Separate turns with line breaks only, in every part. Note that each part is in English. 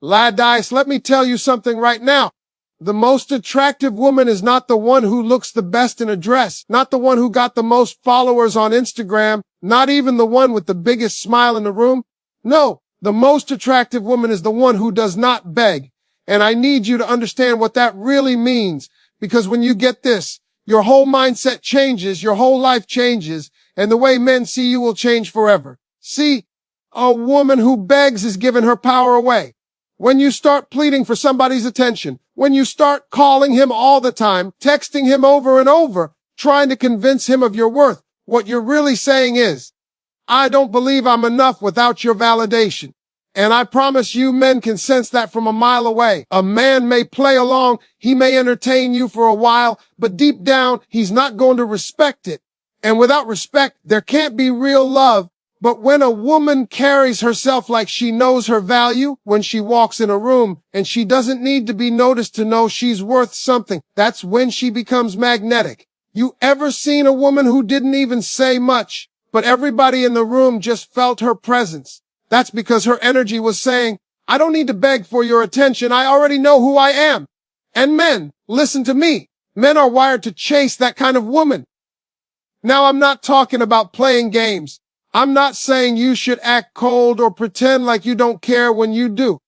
Ladies, let me tell you something right now. The most attractive woman is not the one who looks the best in a dress, not the one who got the most followers on Instagram, not even the one with the biggest smile in the room. No, the most attractive woman is the one who does not beg. And I need you to understand what that really means, because when you get this, your whole mindset changes, your whole life changes, and the way men see you will change forever. See, a woman who begs is giving her power away. When you start pleading for somebody's attention, when you start calling him all the time, texting him over and over, trying to convince him of your worth, what you're really saying is, I don't believe I'm enough without your validation. And I promise you men can sense that from a mile away. A man may play along, he may entertain you for a while, but deep down, he's not going to respect it. And without respect, there can't be real love. But when a woman carries herself like she knows her value, when she walks in a room and she doesn't need to be noticed to know she's worth something, that's when she becomes magnetic. You ever seen a woman who didn't even say much, but everybody in the room just felt her presence? That's because her energy was saying, I don't need to beg for your attention. I already know who I am. And men, listen to me. Men are wired to chase that kind of woman. Now, I'm not talking about playing games. I'm not saying you should act cold or pretend like you don't care when you do.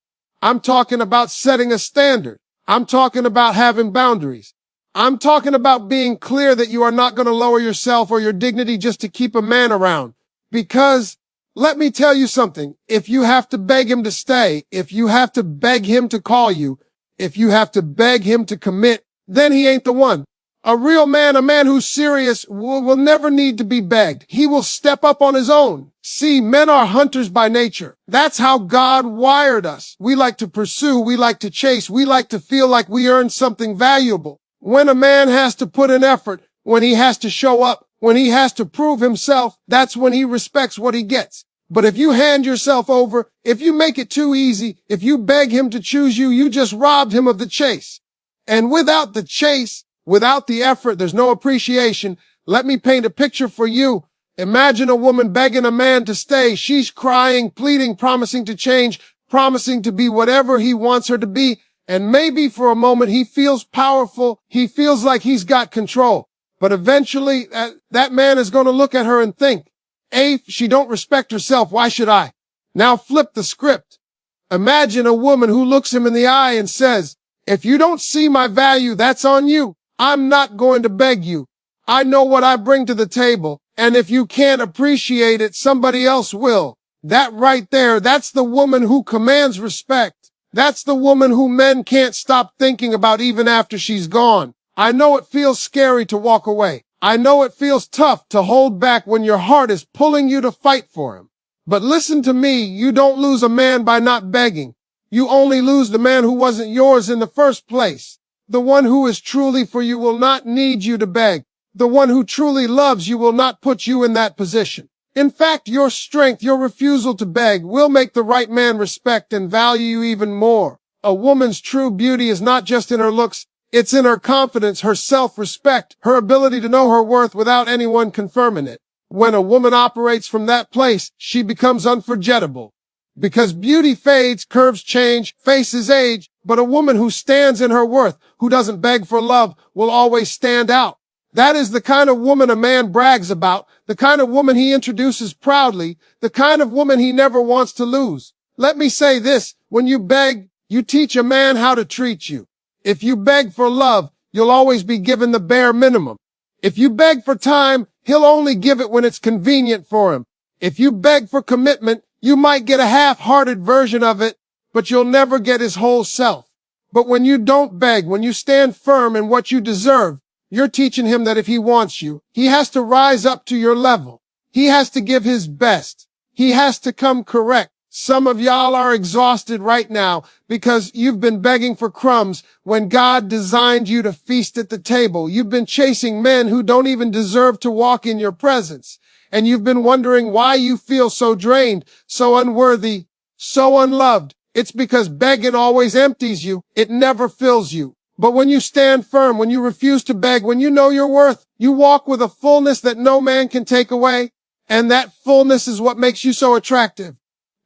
I'm talking about setting a standard. I'm talking about having boundaries. I'm talking about being clear that you are not going to lower yourself or your dignity just to keep a man around. Because, let me tell you something, if you have to beg him to stay, if you have to beg him to call you, if you have to beg him to commit, then he ain't the one. A real man, a man who's serious, will never need to be begged. He will step up on his own. See, men are hunters by nature. That's how God wired us. We like to pursue, we like to chase, we like to feel like we earned something valuable. When a man has to put in effort, when he has to show up, when he has to prove himself, that's when he respects what he gets. But if you hand yourself over, if you make it too easy, if you beg him to choose you, you just robbed him of the chase. And without the chase, without the effort, there's no appreciation. Let me paint a picture for you. Imagine a woman begging a man to stay. She's crying, pleading, promising to change, promising to be whatever he wants her to be. And maybe for a moment he feels powerful. He feels like he's got control. But eventually that man is going to look at her and think, if she don't respect herself, why should I? Now flip the script. Imagine a woman who looks him in the eye and says, if you don't see my value, that's on you. I'm not going to beg you. I know what I bring to the table, and if you can't appreciate it, somebody else will. That right there, that's the woman who commands respect. That's the woman who men can't stop thinking about even after she's gone. I know it feels scary to walk away. I know it feels tough to hold back when your heart is pulling you to fight for him. But listen to me, you don't lose a man by not begging. You only lose the man who wasn't yours in the first place. The one who is truly for you will not need you to beg. The one who truly loves you will not put you in that position. In fact, your strength, your refusal to beg will make the right man respect and value you even more. A woman's true beauty is not just in her looks, it's in her confidence, her self-respect, her ability to know her worth without anyone confirming it. When a woman operates from that place, she becomes unforgettable. Because beauty fades, curves change, faces age, but a woman who stands in her worth, who doesn't beg for love, will always stand out. That is the kind of woman a man brags about, the kind of woman he introduces proudly, the kind of woman he never wants to lose. Let me say this, when you beg, you teach a man how to treat you. If you beg for love, you'll always be given the bare minimum. If you beg for time, he'll only give it when it's convenient for him. If you beg for commitment, you might get a half-hearted version of it, but you'll never get his whole self. But when you don't beg, when you stand firm in what you deserve, you're teaching him that if he wants you, he has to rise up to your level. He has to give his best. He has to come correct. Some of y'all are exhausted right now because you've been begging for crumbs when God designed you to feast at the table. You've been chasing men who don't even deserve to walk in your presence. And you've been wondering why you feel so drained, so unworthy, so unloved. It's because begging always empties you. It never fills you. But when you stand firm, when you refuse to beg, when you know your worth, you walk with a fullness that no man can take away. And that fullness is what makes you so attractive.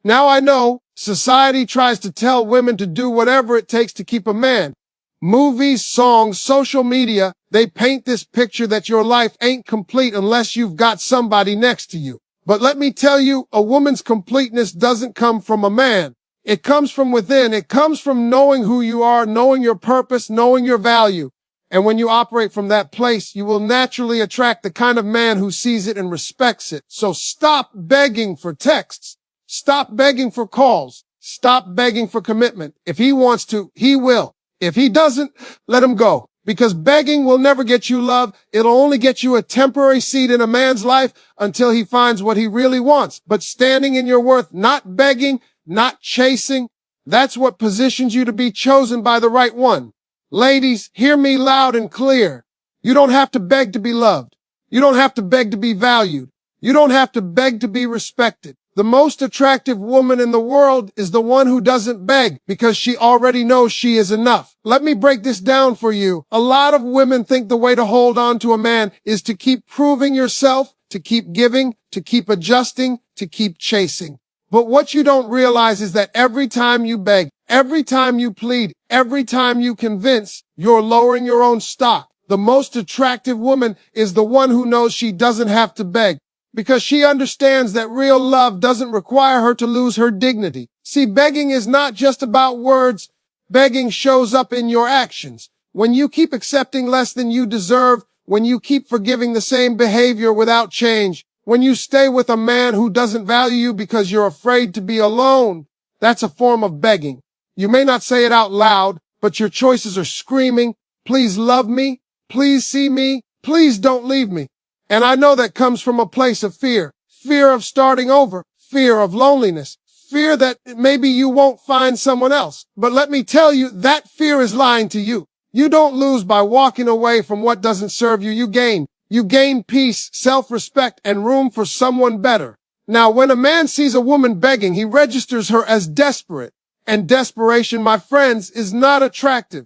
Now I know Society tries to tell women to do whatever it takes to keep a man. Movies, songs, social media, they paint this picture that your life ain't complete unless you've got somebody next to you. But let me tell you, a woman's completeness doesn't come from a man. It comes from within. It comes from knowing who you are, knowing your purpose, knowing your value. And when you operate from that place, you will naturally attract the kind of man who sees it and respects it. So stop begging for texts. Stop begging for calls. Stop begging for commitment. If he wants to, he will. If he doesn't, let him go. Because begging will never get you love. It'll only get you a temporary seat in a man's life until he finds what he really wants. But standing in your worth, not begging, not chasing, that's what positions you to be chosen by the right one. Ladies, hear me loud and clear. You don't have to beg to be loved. You don't have to beg to be valued. You don't have to beg to be respected. The most attractive woman in the world is the one who doesn't beg because she already knows she is enough. Let me break this down for you. A lot of women think the way to hold on to a man is to keep proving yourself, to keep giving, to keep adjusting, to keep chasing. But what you don't realize is that every time you beg, every time you plead, every time you convince, you're lowering your own stock. The most attractive woman is the one who knows she doesn't have to beg, because she understands that real love doesn't require her to lose her dignity. See, begging is not just about words. Begging shows up in your actions. When you keep accepting less than you deserve, when you keep forgiving the same behavior without change, when you stay with a man who doesn't value you because you're afraid to be alone, that's a form of begging. You may not say it out loud, but your choices are screaming, please love me, please see me, please don't leave me. And I know that comes from a place of fear. Fear of starting over. Fear of loneliness. Fear that maybe you won't find someone else. But let me tell you, that fear is lying to you. You don't lose by walking away from what doesn't serve you. You gain. You gain peace, self-respect, and room for someone better. Now, when a man sees a woman begging, he registers her as desperate. And desperation, my friends, is not attractive.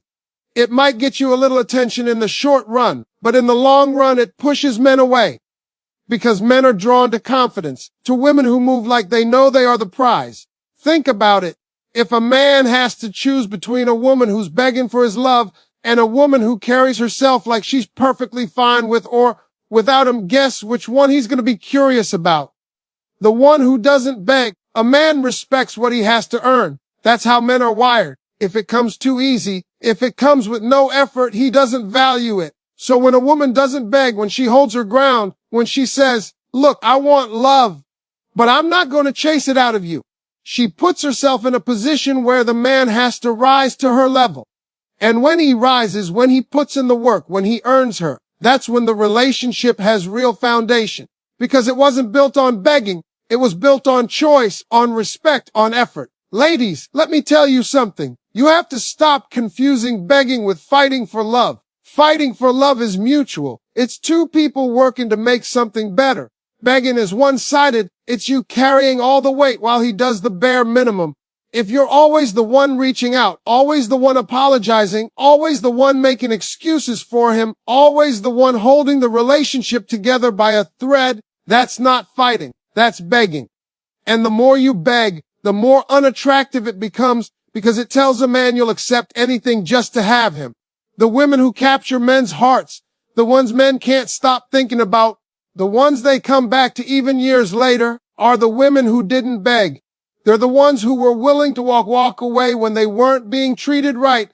It might get you a little attention in the short run, but in the long run, it pushes men away. Because men are drawn to confidence, to women who move like they know they are the prize. Think about it. If a man has to choose between a woman who's begging for his love and a woman who carries herself like she's perfectly fine with or without him, guess which one he's going to be curious about. The one who doesn't beg. A man respects what he has to earn. That's how men are wired. If it comes too easy, if it comes with no effort, he doesn't value it. So when a woman doesn't beg, when she holds her ground, when she says, look, I want love, but I'm not going to chase it out of you, she puts herself in a position where the man has to rise to her level. And when he rises, when he puts in the work, when he earns her, that's when the relationship has real foundation. Because it wasn't built on begging. It was built on choice, on respect, on effort. Ladies, let me tell you something. You have to stop confusing begging with fighting for love. Fighting for love is mutual. It's two people working to make something better. Begging is one-sided. It's you carrying all the weight while he does the bare minimum. If you're always the one reaching out, always the one apologizing, always the one making excuses for him, always the one holding the relationship together by a thread, that's not fighting. That's begging. And the more you beg, the more unattractive it becomes because it tells a man you'll accept anything just to have him. The women who capture men's hearts, the ones men can't stop thinking about, the ones they come back to even years later, are the women who didn't beg. They're the ones who were willing to walk away when they weren't being treated right.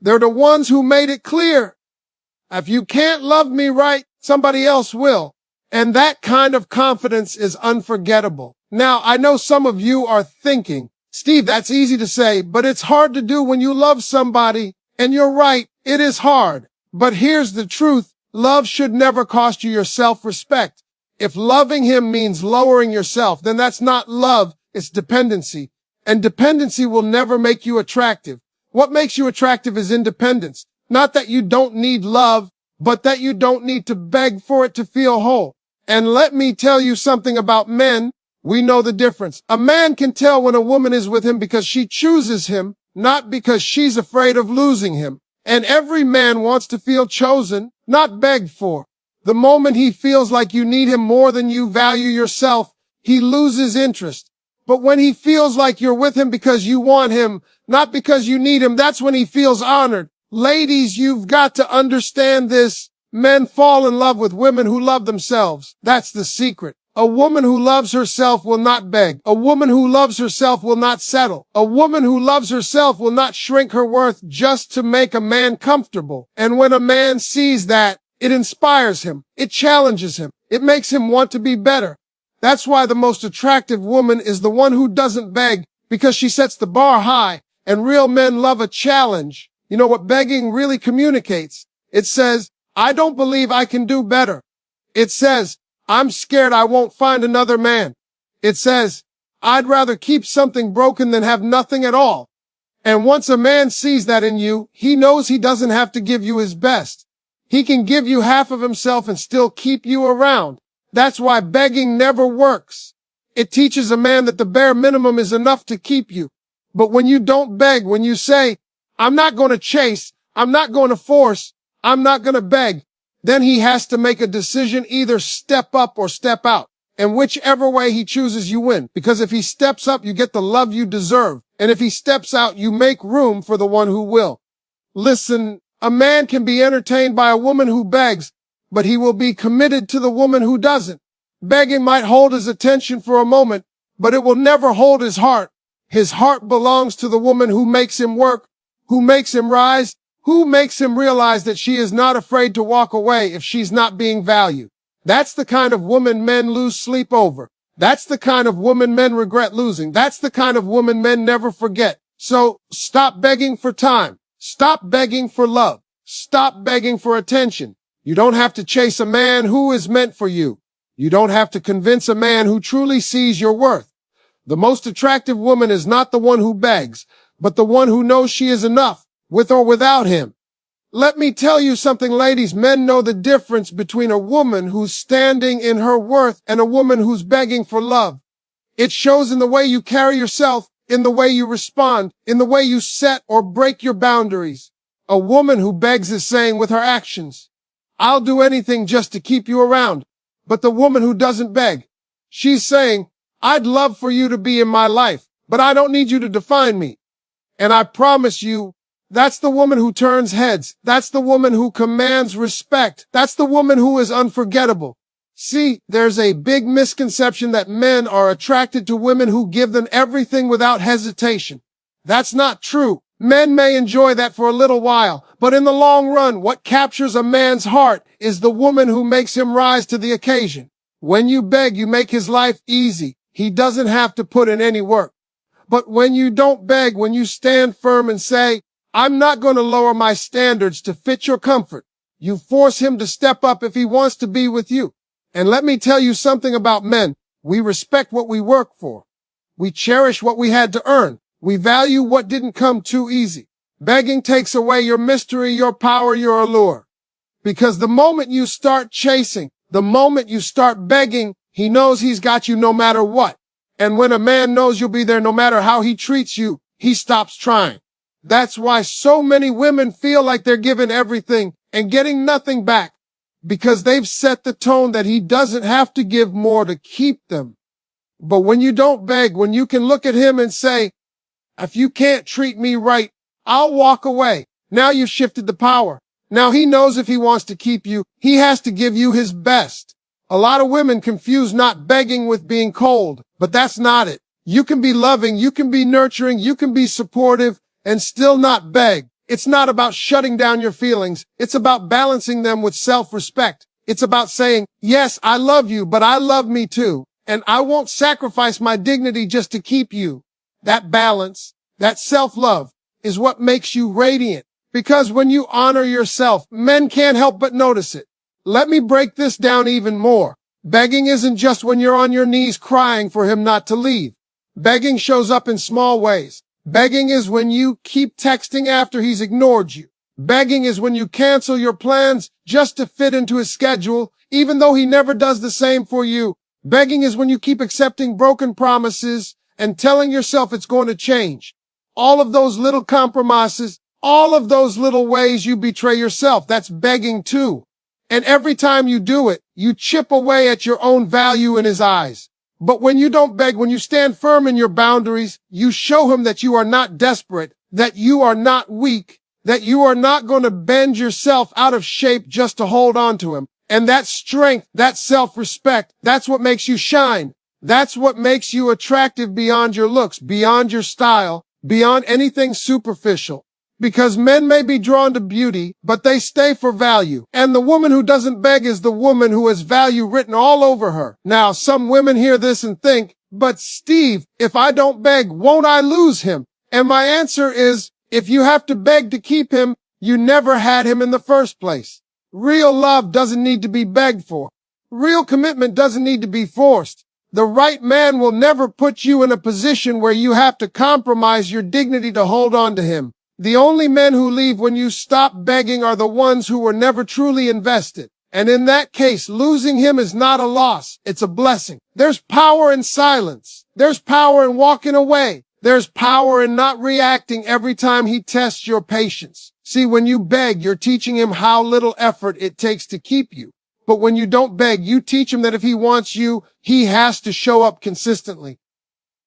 They're the ones who made it clear, if you can't love me right, somebody else will. And that kind of confidence is unforgettable. Now, I know some of you are thinking, Steve, that's easy to say, but it's hard to do when you love somebody. And you're right, it is hard. But here's the truth. Love should never cost you your self-respect. If loving him means lowering yourself, then that's not love, it's dependency. And dependency will never make you attractive. What makes you attractive is independence. Not that you don't need love, but that you don't need to beg for it to feel whole. And let me tell you something about men. We know the difference. A man can tell when a woman is with him because she chooses him, not because she's afraid of losing him. And every man wants to feel chosen, not begged for. The moment he feels like you need him more than you value yourself, he loses interest. But when he feels like you're with him because you want him, not because you need him, that's when he feels honored. Ladies, you've got to understand this. Men fall in love with women who love themselves. That's the secret. A woman who loves herself will not beg. A woman who loves herself will not settle. A woman who loves herself will not shrink her worth just to make a man comfortable. And when a man sees that, it inspires him. It challenges him. It makes him want to be better. That's why the most attractive woman is the one who doesn't beg, because she sets the bar high, and real men love a challenge. You know what begging really communicates? It says, I don't believe I can do better. It says, I'm scared I won't find another man. It says, I'd rather keep something broken than have nothing at all. And once a man sees that in you, he knows he doesn't have to give you his best. He can give you half of himself and still keep you around. That's why begging never works. It teaches a man that the bare minimum is enough to keep you. But when you don't beg, when you say, I'm not going to chase, I'm not going to force, I'm not going to beg, then he has to make a decision, either step up or step out. And whichever way he chooses, you win. Because if he steps up, you get the love you deserve. And if he steps out, you make room for the one who will. Listen, a man can be entertained by a woman who begs, but he will be committed to the woman who doesn't. Begging might hold his attention for a moment, but it will never hold his heart. His heart belongs to the woman who makes him work, who makes him rise, who makes him realize that she is not afraid to walk away if she's not being valued. That's the kind of woman men lose sleep over. That's the kind of woman men regret losing. That's the kind of woman men never forget. So stop begging for time. Stop begging for love. Stop begging for attention. You don't have to chase a man who is meant for you. You don't have to convince a man who truly sees your worth. The most attractive woman is not the one who begs, but the one who knows she is enough, with or without him. Let me tell you something, ladies. Men know the difference between a woman who's standing in her worth and a woman who's begging for love. It shows in the way you carry yourself, in the way you respond, in the way you set or break your boundaries. A woman who begs is saying with her actions, I'll do anything just to keep you around. But the woman who doesn't beg, she's saying, I'd love for you to be in my life, but I don't need you to define me. And I promise you, that's the woman who turns heads. That's the woman who commands respect. That's the woman who is unforgettable. See, there's a big misconception that men are attracted to women who give them everything without hesitation. That's not true. Men may enjoy that for a little while, but in the long run, what captures a man's heart is the woman who makes him rise to the occasion. When you beg, you make his life easy. He doesn't have to put in any work. But when you don't beg, when you stand firm and say, I'm not going to lower my standards to fit your comfort, you force him to step up if he wants to be with you. And let me tell you something about men. We respect what we work for. We cherish what we had to earn. We value what didn't come too easy. Begging takes away your mystery, your power, your allure. Because the moment you start chasing, the moment you start begging, he knows he's got you no matter what. And when a man knows you'll be there no matter how he treats you, he stops trying. That's why so many women feel like they're giving everything and getting nothing back, because they've set the tone that he doesn't have to give more to keep them. But when you don't beg, when you can look at him and say, if you can't treat me right, I'll walk away. Now you've shifted the power. Now he knows if he wants to keep you, he has to give you his best. A lot of women confuse not begging with being cold, but that's not it. You can be loving, you can be nurturing, you can be supportive, and still not beg. It's not about shutting down your feelings. It's about balancing them with self-respect. It's about saying, yes, I love you, but I love me too. And I won't sacrifice my dignity just to keep you. That balance, that self-love is what makes you radiant. Because when you honor yourself, men can't help but notice it. Let me break this down even more. Begging isn't just when you're on your knees crying for him not to leave. Begging shows up in small ways. Begging is when you keep texting after he's ignored you. Begging is when you cancel your plans just to fit into his schedule, even though he never does the same for you. Begging is when you keep accepting broken promises and telling yourself it's going to change. All of those little compromises, all of those little ways you betray yourself, that's begging too. And every time you do it, you chip away at your own value in his eyes. But when you don't beg, when you stand firm in your boundaries, you show him that you are not desperate, that you are not weak, that you are not going to bend yourself out of shape just to hold on to him. And that strength, that self-respect, that's what makes you shine. That's what makes you attractive beyond your looks, beyond your style, beyond anything superficial. Because men may be drawn to beauty, but they stay for value. And the woman who doesn't beg is the woman who has value written all over her. Now, some women hear this and think, but Steve, if I don't beg, won't I lose him? And my answer is, if you have to beg to keep him, you never had him in the first place. Real love doesn't need to be begged for. Real commitment doesn't need to be forced. The right man will never put you in a position where you have to compromise your dignity to hold on to him. The only men who leave when you stop begging are the ones who were never truly invested. And in that case, losing him is not a loss. It's a blessing. There's power in silence. There's power in walking away. There's power in not reacting every time he tests your patience. See, when you beg, you're teaching him how little effort it takes to keep you. But when you don't beg, you teach him that if he wants you, he has to show up consistently.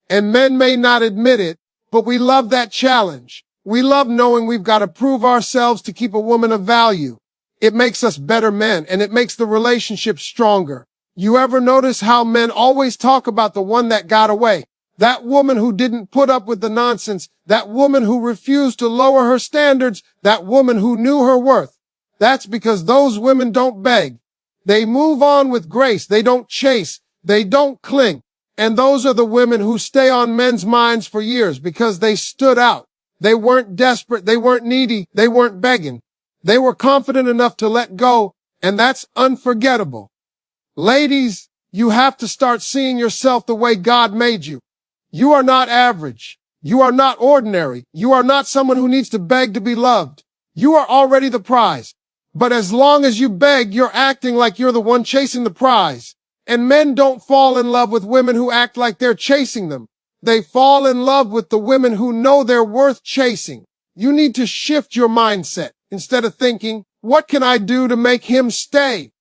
And men may not admit it, but we love that challenge. We love knowing we've got to prove ourselves to keep a woman of value. It makes us better men, and it makes the relationship stronger. You ever notice how men always talk about the one that got away? That woman who didn't put up with the nonsense, that woman who refused to lower her standards, that woman who knew her worth. That's because those women don't beg. They move on with grace. They don't chase. They don't cling. And those are the women who stay on men's minds for years because they stood out. They weren't desperate. They weren't needy. They weren't begging. They were confident enough to let go, and that's unforgettable. Ladies, you have to start seeing yourself the way God made you. You are not average. You are not ordinary. You are not someone who needs to beg to be loved. You are already the prize. But as long as you beg, you're acting like you're the one chasing the prize. And men don't fall in love with women who act like they're chasing them. They fall in love with the women who know they're worth chasing. You need to shift your mindset. Instead of thinking, what can I do to make him stay?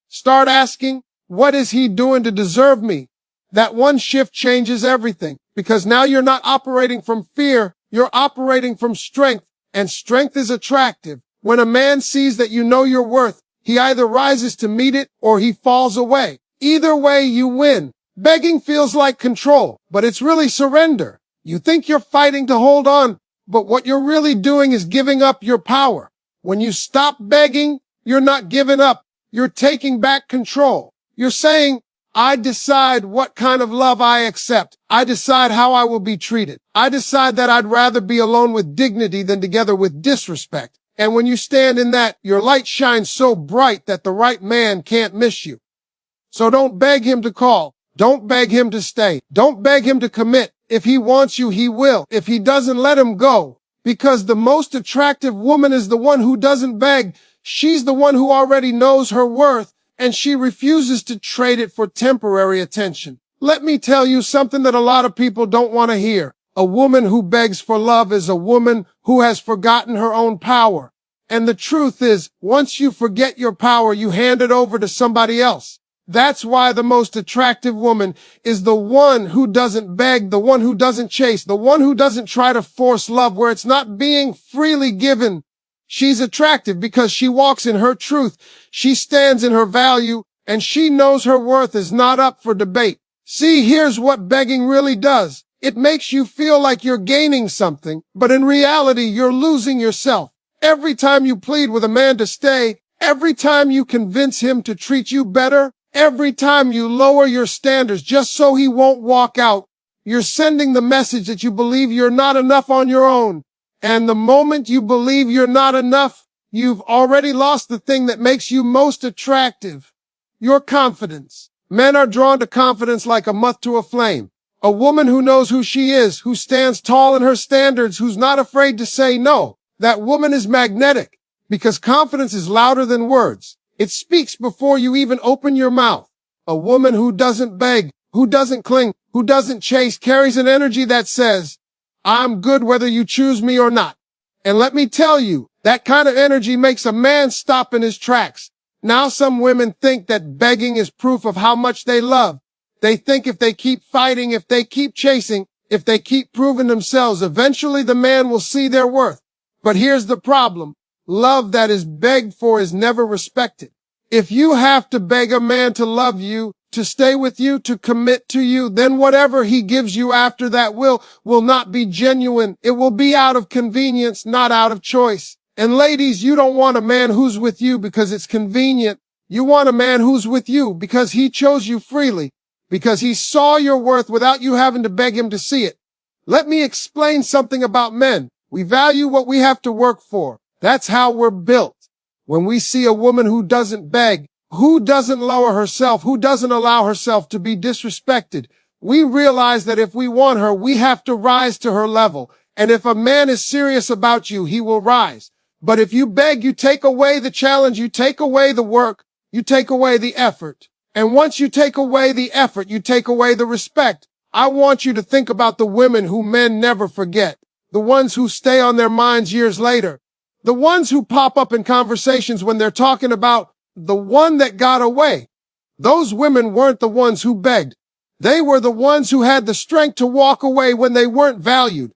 Start asking, what is he doing to deserve me? That one shift changes everything, because now you're not operating from fear, you're operating from strength, and strength is attractive. When a man sees that you know your worth, he either rises to meet it or he falls away. Either way, you win. Begging feels like control, but it's really surrender. You think you're fighting to hold on, but what you're really doing is giving up your power. When you stop begging, you're not giving up. You're taking back control. You're saying, I decide what kind of love I accept. I decide how I will be treated. I decide that I'd rather be alone with dignity than together with disrespect. And when you stand in that, your light shines so bright that the right man can't miss you. So don't beg him to call. Don't beg him to stay. Don't beg him to commit. If he wants you, he will. If he doesn't, let him go. Because the most attractive woman is the one who doesn't beg. She's the one who already knows her worth, and she refuses to trade it for temporary attention. Let me tell you something that a lot of people don't want to hear. A woman who begs for love is a woman who has forgotten her own power. And the truth is, once you forget your power, you hand it over to somebody else. That's why the most attractive woman is the one who doesn't beg, the one who doesn't chase, the one who doesn't try to force love where it's not being freely given. She's attractive because she walks in her truth. She stands in her value, and she knows her worth is not up for debate. See, here's what begging really does. It makes you feel like you're gaining something, but in reality, you're losing yourself. Every time you plead with a man to stay, every time you convince him to treat you better, every time you lower your standards just so he won't walk out, you're sending the message that you believe you're not enough on your own. And the moment you believe you're not enough, you've already lost the thing that makes you most attractive. Your confidence. Men are drawn to confidence like a moth to a flame. A woman who knows who she is, who stands tall in her standards, who's not afraid to say no. That woman is magnetic, because confidence is louder than words. It speaks before you even open your mouth. A woman who doesn't beg, who doesn't cling, who doesn't chase, carries an energy that says, I'm good whether you choose me or not. And let me tell you, that kind of energy makes a man stop in his tracks. Now some women think that begging is proof of how much they love. They think if they keep fighting, if they keep chasing, if they keep proving themselves, eventually the man will see their worth. But here's the problem. Love that is begged for is never respected. If you have to beg a man to love you, to stay with you, to commit to you, then whatever he gives you after that will not be genuine. It will be out of convenience, not out of choice. And ladies, you don't want a man who's with you because it's convenient. You want a man who's with you because he chose you freely, because he saw your worth without you having to beg him to see it. Let me explain something about men. We value what we have to work for. That's how we're built. When we see a woman who doesn't beg, who doesn't lower herself, who doesn't allow herself to be disrespected, we realize that if we want her, we have to rise to her level. And if a man is serious about you, he will rise. But if you beg, you take away the challenge, you take away the work, you take away the effort. And once you take away the effort, you take away the respect. I want you to think about the women who men never forget, the ones who stay on their minds years later. The ones who pop up in conversations when they're talking about the one that got away. Those women weren't the ones who begged. They were the ones who had the strength to walk away when they weren't valued.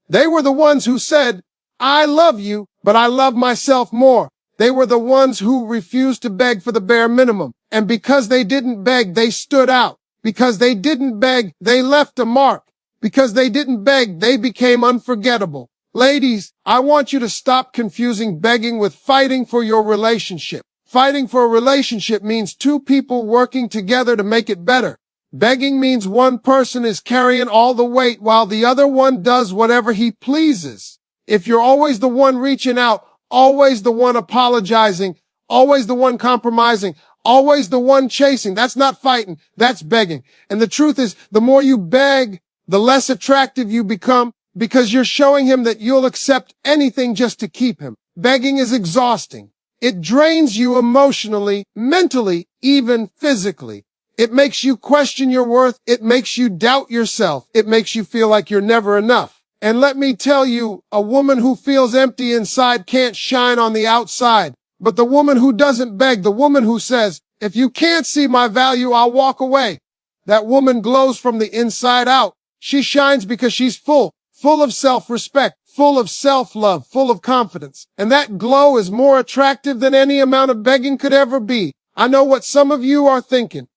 They were the ones who said, I love you, but I love myself more. They were the ones who refused to beg for the bare minimum. And because they didn't beg, they stood out. Because they didn't beg, they left a mark. Because they didn't beg, they became unforgettable. Ladies, I want you to stop confusing begging with fighting for your relationship. Fighting for a relationship means two people working together to make it better. Begging means one person is carrying all the weight while the other one does whatever he pleases. If you're always the one reaching out, always the one apologizing, always the one compromising, always the one chasing, that's not fighting, that's begging. And the truth is, the more you beg, the less attractive you become, because you're showing him that you'll accept anything just to keep him. Begging is exhausting. It drains you emotionally, mentally, even physically. It makes you question your worth. It makes you doubt yourself. It makes you feel like you're never enough. And let me tell you, a woman who feels empty inside can't shine on the outside. But the woman who doesn't beg, the woman who says, if you can't see my value, I'll walk away. That woman glows from the inside out. She shines because she's full of self-respect, full of self-love, full of confidence. And that glow is more attractive than any amount of begging could ever be. I know what some of you are thinking.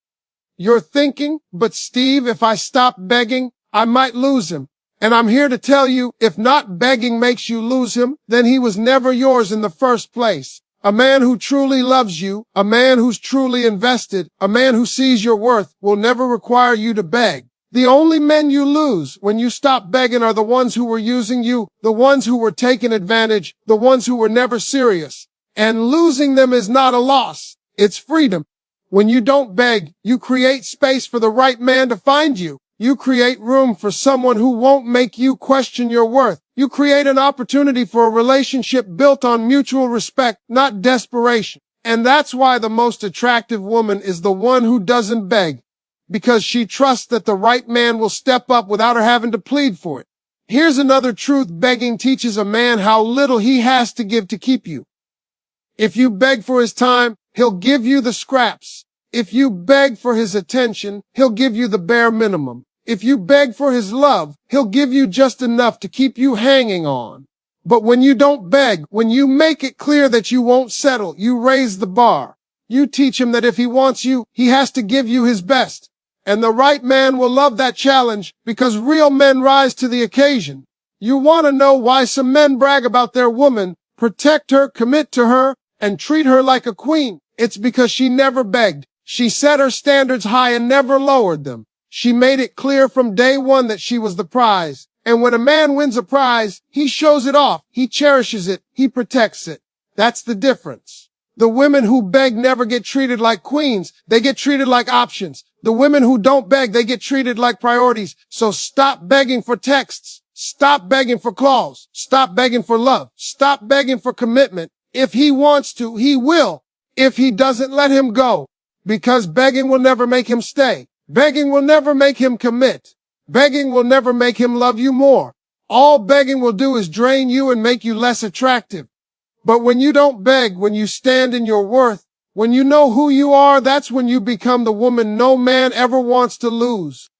You're thinking, but Steve, if I stop begging, I might lose him. And I'm here to tell you, if not begging makes you lose him, then he was never yours in the first place. A man who truly loves you, a man who's truly invested, a man who sees your worth will never require you to beg. The only men you lose when you stop begging are the ones who were using you, the ones who were taking advantage, the ones who were never serious. And losing them is not a loss. It's freedom. When you don't beg, you create space for the right man to find you. You create room for someone who won't make you question your worth. You create an opportunity for a relationship built on mutual respect, not desperation. And that's why the most attractive woman is the one who doesn't beg, because she trusts that the right man will step up without her having to plead for it. Here's another truth. Begging teaches a man how little he has to give to keep you. If you beg for his time, he'll give you the scraps. If you beg for his attention, he'll give you the bare minimum. If you beg for his love, he'll give you just enough to keep you hanging on. But when you don't beg, when you make it clear that you won't settle, you raise the bar. You teach him that if he wants you, he has to give you his best. And the right man will love that challenge because real men rise to the occasion. You want to know why some men brag about their woman, protect her, commit to her, and treat her like a queen? It's because she never begged. She set her standards high and never lowered them. She made it clear from day one that she was the prize. And when a man wins a prize, he shows it off. He cherishes it. He protects it. That's the difference. The women who beg never get treated like queens. They get treated like options. The women who don't beg, they get treated like priorities. So stop begging for texts. Stop begging for calls. Stop begging for love. Stop begging for commitment. If he wants to, he will. If he doesn't, let him go. Because begging will never make him stay. Begging will never make him commit. Begging will never make him love you more. All begging will do is drain you and make you less attractive. But when you don't beg, when you stand in your worth, When you know who you are, that's when you become the woman no man ever wants to lose.